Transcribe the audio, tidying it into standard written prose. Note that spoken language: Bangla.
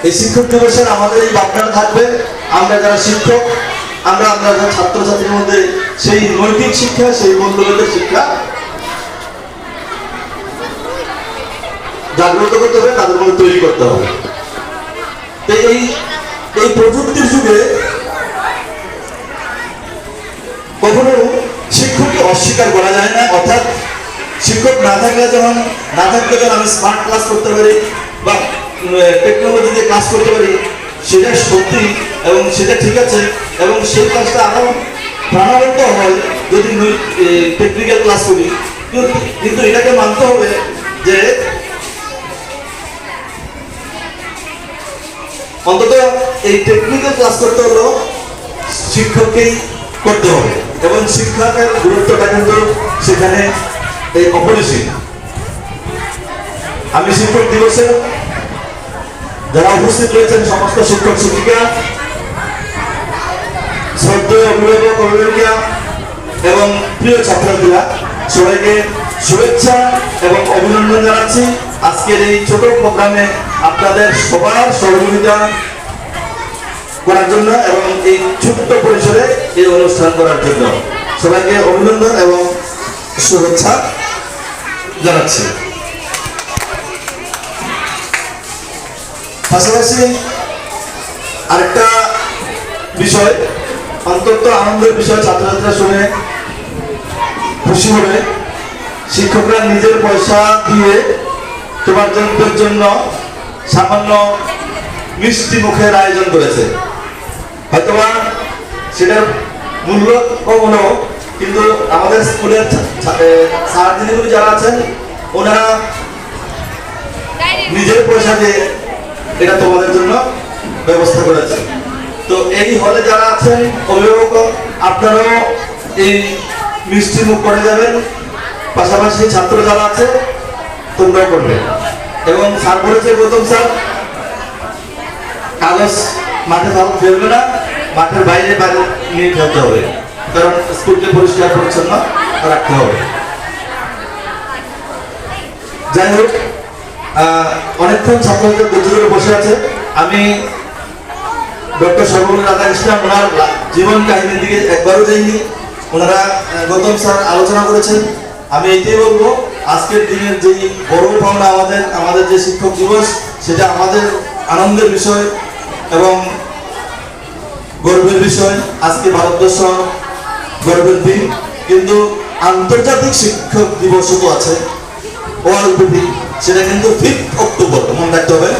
এই শিক্ষক দিবসের আমাদের এই ভাবনাটা থাকবে, আমরা যারা শিক্ষক, আমরা ছাত্রছাত্রীর মধ্যে সেই নৈতিক শিক্ষা, সেই মূল্যবোধের শিক্ষা জাগ্রত করতে হবে, তাদের মধ্যে তৈরি করতে হবে। এই এই প্রযুক্তির যুগে কখনো শিক্ষককে অস্বীকার করা যায় না। অর্থাৎ শিক্ষক না থাকলে যখন আমি স্মার্ট ক্লাস করতে পারি বা টেকনোলজি দিয়ে ক্লাস করতে পারি, সেটা সত্যি এবং সেটা ঠিক আছে, এবং সেই ক্লাসটা আরো প্রাণবন্ত হয় যদি টেকনিক্যাল ক্লাস করি। কিন্তু এটাকে মানতে হবে যে অন্তত এই টেকনিক্যাল ক্লাস করতে হলেও শিক্ষককেই করতে হবে, এবং শিক্ষকের গুরুত্বটা কিন্তু সেখানে এই অপরিসীম। আমি শিক্ষক দিবসে যারা উপস্থিত রয়েছেন সমস্ত শিক্ষক শিক্ষিকা, শ্রদ্ধেয় অভিভাবক অভিভাবিকা এবং প্রিয় ছাত্রছাত্রীরা, সবাইকে শুভেচ্ছা এবং অভিনন্দন জানাচ্ছি আজকের এই ছোট প্রোগ্রামে আপনাদের সবার সহযোগিতা করার জন্য এবং এই ছোট্ট পরিসরে এই অনুষ্ঠান করার জন্য সবাইকে অভিনন্দন এবং শুভেচ্ছা জানাচ্ছি। পাশাপাশি আরেকটা বিষয়, অত্যন্ত আনন্দের বিষয়, ছাত্রছাত্রীরা শুনে খুশি হবে, শিক্ষকরা নিজের পয়সা দিয়ে তোমাদের জন্য সামান্য মিষ্টি মুখের আয়োজন করেছে। হয়তোবা সেটার মূল্য কম হলেও কিন্তু আমাদের স্কুলের স্যার দিদিগুলি যারা আছেন ওনারা নিজের পয়সা দিয়ে এটা তোমাদের জন্য ব্যবস্থা করেছে। তো এই হলে যারা আছেন অভিভাবক, আপনারাও এই মিষ্টি মুখ করে যাবেন, পাশাপাশি ছাত্র যারা আছে তোমরাও করবে। এবং স্যার বলেছে, গৌতম স্যার, কাগজ মাঠে ফেলবে না, মাঠের বাইরে নিয়ে ফেলতে হবে, কারণ স্কুলকে পরিষ্কার পরিচ্ছন্ন রাখতে হবে। যাই হোক, অনেকক্ষণ ছাত্রদের ধৈর্য ধরে বসে আছে। আমি ডক্টর সর্বপল্লী রাধাকৃষ্ণন ওনার জীবন কাহিনীর দিকে একবারও যাইনি, ওনারা গৌতম স্যার আলোচনা করেছেন। আমি এটাই বলবো, আজকের দিনের যে বড় পাওনা আমাদের যে শিক্ষক দিবস, সেটা আমাদের আনন্দের বিষয় এবং গর্বের বিষয়। আজকে ভারতবর্ষ গর্বের দিন, কিন্তু আন্তর্জাতিক শিক্ষক দিবসও তো আছে, ওয়ার্ল্ড দিন, সেটা কিন্তু 5 অক্টোবর, মনে রাখতে হবে।